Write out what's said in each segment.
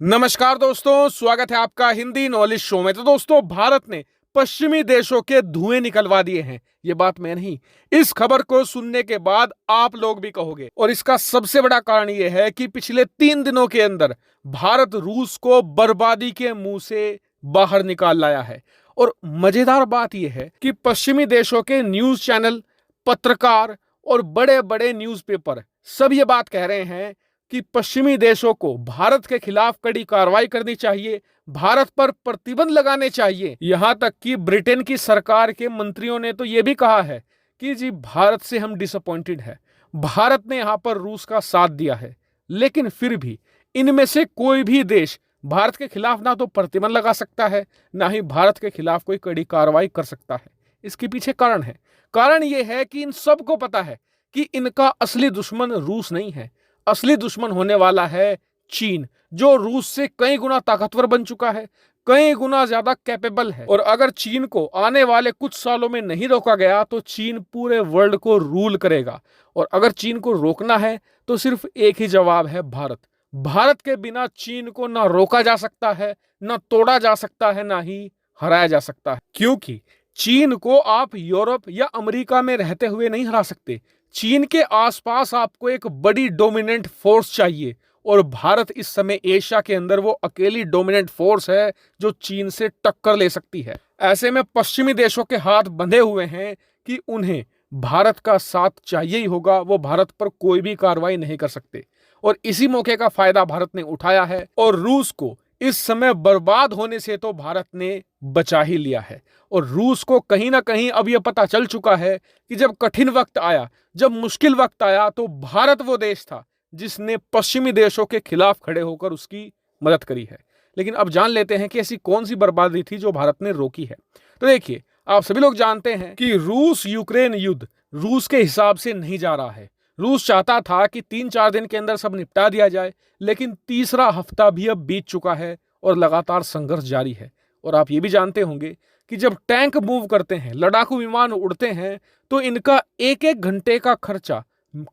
नमस्कार दोस्तों, स्वागत है आपका हिंदी नॉलेज शो में। तो दोस्तों, भारत ने पश्चिमी देशों के धुएं निकलवा दिए हैं। ये बात मैं नहीं, इस खबर को सुनने के बाद आप लोग भी कहोगे। और इसका सबसे बड़ा कारण यह है कि पिछले 3 दिनों के अंदर भारत रूस को बर्बादी के मुंह से बाहर निकाल लाया है। और मजेदार बात यह है कि पश्चिमी देशों के न्यूज चैनल, पत्रकार और बड़े बड़े न्यूज़पेपर सब ये बात कह रहे हैं कि पश्चिमी देशों को भारत के खिलाफ कड़ी कार्रवाई करनी चाहिए, भारत पर प्रतिबंध लगाने चाहिए। यहां तक कि ब्रिटेन की सरकार के मंत्रियों ने तो यह भी कहा है कि जी भारत से हम डिसअपॉइंटेड है। भारत ने यहां पर रूस का साथ दिया है, लेकिन फिर भी इनमें से कोई भी देश भारत के खिलाफ ना तो प्रतिबंध लगा सकता है, ना ही भारत के खिलाफ कोई कड़ी कार्रवाई कर सकता है। इसके पीछे कारण है। कारण यह है कि इन सबको पता है कि इनका असली दुश्मन रूस नहीं है। असली दुश्मन होने वाला है चीन, जो रूस से कई गुना ताकतवर बन चुका है, कई गुना ज्यादा कैपेबल है। और अगर चीन को आने वाले कुछ सालों में नहीं रोका गया तो चीन पूरे वर्ल्ड को रूल करेगा। और अगर चीन को रोकना है तो सिर्फ एक ही जवाब है, भारत। भारत के बिना चीन को ना रोका जा सकता है, ना तोड़ा जा सकता है, ना ही हराया जा सकता है। क्योंकि चीन को आप यूरोप या अमेरिका में रहते हुए नहीं हरा सकते। चीन के आसपास आपको एक बड़ी डोमिनेंट फोर्स चाहिए, और भारत इस समय एशिया के अंदर वो अकेली डोमिनेंट फोर्स है जो चीन से टक्कर ले सकती है। ऐसे में पश्चिमी देशों के हाथ बंधे हुए हैं कि उन्हें भारत का साथ चाहिए ही होगा, वो भारत पर कोई भी कार्रवाई नहीं कर सकते। और इसी मौके का फायदा भारत ने उठाया है और रूस को इस समय बर्बाद होने से तो भारत ने बचा ही लिया है। और रूस को कहीं ना कहीं अब यह पता चल चुका है कि जब कठिन वक्त आया, जब मुश्किल वक्त आया, तो भारत वो देश था जिसने पश्चिमी देशों के खिलाफ खड़े होकर उसकी मदद करी है। लेकिन अब जान लेते हैं कि ऐसी कौन सी बर्बादी थी जो भारत ने रोकी है। तो देखिए, आप सभी लोग जानते हैं कि रूस यूक्रेन युद्ध रूस के हिसाब से नहीं जा रहा है। रूस चाहता था कि 3-4 दिन के अंदर सब निपटा दिया जाए, लेकिन तीसरा हफ्ता भी अब बीत चुका है और लगातार संघर्ष जारी है। और आप ये भी जानते होंगे कि जब टैंक मूव करते हैं, लड़ाकू विमान उड़ते हैं, तो इनका एक एक घंटे का खर्चा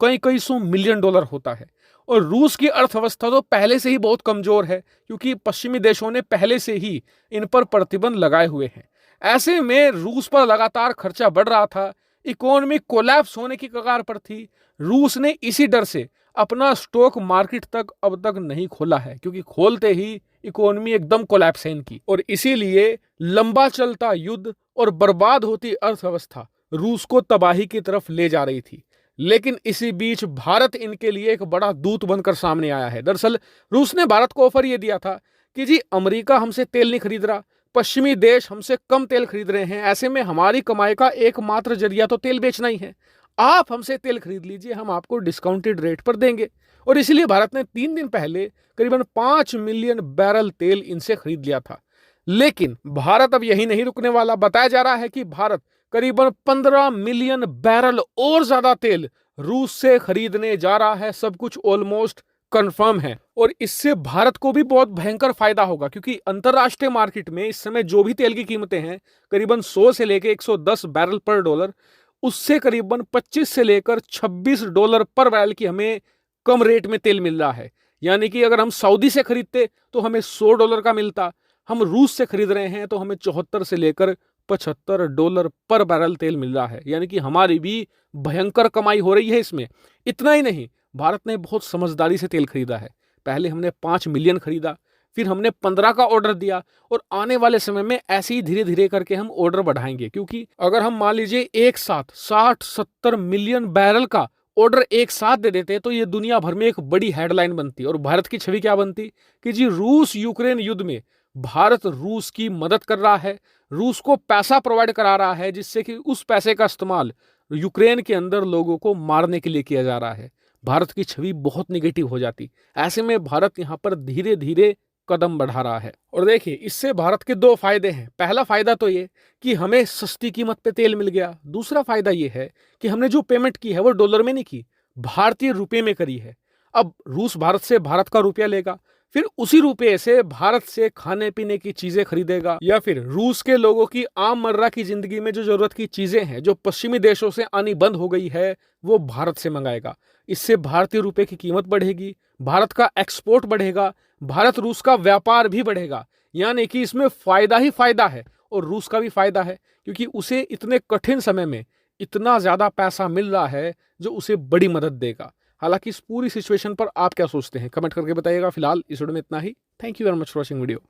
कई कई सौ मिलियन डॉलर होता है। और रूस की अर्थव्यवस्था तो पहले से ही बहुत कमजोर है, क्योंकि पश्चिमी देशों ने पहले से ही इन पर प्रतिबंध लगाए हुए हैं। ऐसे में रूस पर लगातार खर्चा बढ़ रहा था, इकोनॉमी कोलैप्स होने की कगार पर थी। रूस ने इसी डर से अपना स्टॉक मार्केट तक अब तक नहीं खोला है, क्योंकि खोलते ही इकोनॉमी एकदम कोलैप्स है इनकी। और इसीलिए लंबा चलता युद्ध और बर्बाद होती अर्थव्यवस्था रूस को तबाही की तरफ ले जा रही थी। लेकिन इसी बीच भारत इनके लिए एक बड़ा दूत बनकर सामने आया है। दरअसल रूस ने भारत को ऑफर यह दिया था कि जी अमेरिका हमसे तेल नहीं खरीद रहा, पश्चिमी देश हमसे कम तेल खरीद रहे हैं, ऐसे में हमारी कमाई का एकमात्र जरिया तो तेल बेचना ही है। आप हमसे तेल खरीद लीजिए, हम आपको डिस्काउंटेड रेट पर देंगे। और इसलिए भारत ने 3 दिन पहले करीबन 5 मिलियन बैरल तेल इनसे खरीद लिया था। लेकिन भारत अब यही नहीं रुकने वाला। बताया जा रहा है कि भारत करीबन 15 मिलियन बैरल और ज्यादा तेल रूस से खरीदने जा रहा है। सब कुछ ऑलमोस्ट कंफर्म है। और इससे भारत को भी बहुत भयंकर फायदा होगा, क्योंकि अंतरराष्ट्रीय मार्केट में इस समय जो भी तेल की कीमतें हैं करीबन 100 से लेकर 110 बैरल पर डॉलर, उससे करीबन 25 से लेकर 26 डॉलर पर बैरल की हमें कम रेट में तेल मिल रहा है। यानी कि अगर हम सऊदी से खरीदते तो हमें 100 डॉलर का मिलता, हम रूस से खरीद रहे हैं तो हमें 74 से लेकर 75 डॉलर पर बैरल तेल मिल रहा है। यानी कि हमारी भी भयंकर कमाई हो रही है इसमें। इतना ही नहीं, भारत ने बहुत समझदारी से तेल खरीदा है। पहले हमने 5 मिलियन खरीदा, फिर हमने 15 का ऑर्डर दिया, और आने वाले समय में ऐसे ही धीरे धीरे करके हम ऑर्डर बढ़ाएंगे। क्योंकि अगर हम मान लीजिए एक साथ 60-70 मिलियन बैरल का ऑर्डर एक साथ दे देते तो ये दुनिया भर में एक बड़ी हेडलाइन बनती। और भारत की छवि क्या बनती कि जी रूस यूक्रेन युद्ध में भारत रूस की मदद कर रहा है, रूस को पैसा प्रोवाइड करा रहा है, जिससे कि उस पैसे का इस्तेमाल यूक्रेन के अंदर लोगों को मारने के लिए किया जा रहा है। भारत की छवि बहुत निगेटिव हो जाती। ऐसे में भारत यहाँ पर धीरे धीरे कदम बढ़ा रहा है। और देखिए, इससे भारत के 2 फायदे हैं। पहला फायदा तो ये कि हमें सस्ती कीमत पे तेल मिल गया। दूसरा फायदा ये है कि हमने जो पेमेंट की है वो डॉलर में नहीं की, भारतीय रुपए में करी है। अब रूस भारत से भारत का रुपया लेगा, फिर उसी रुपये से भारत से खाने पीने की चीजें खरीदेगा, या फिर रूस के लोगों की आम मर्रा की जिंदगी में जो जरूरत की चीजें हैं जो पश्चिमी देशों से आनी बंद हो गई है, वो भारत से मंगाएगा। इससे भारतीय रुपए की कीमत बढ़ेगी, भारत का एक्सपोर्ट बढ़ेगा, भारत रूस का व्यापार भी बढ़ेगा, यानी कि इसमें फायदा ही फायदा है और रूस का भी फायदा है, क्योंकि उसे इतने कठिन समय में इतना ज्यादा पैसा मिल रहा है जो उसे बड़ी मदद देगा। हालांकि इस पूरी सिचुएशन पर आप क्या सोचते हैं, कमेंट करके बताइएगा। फिलहाल इस वीडियो में इतना ही। Thank you very much for watching video.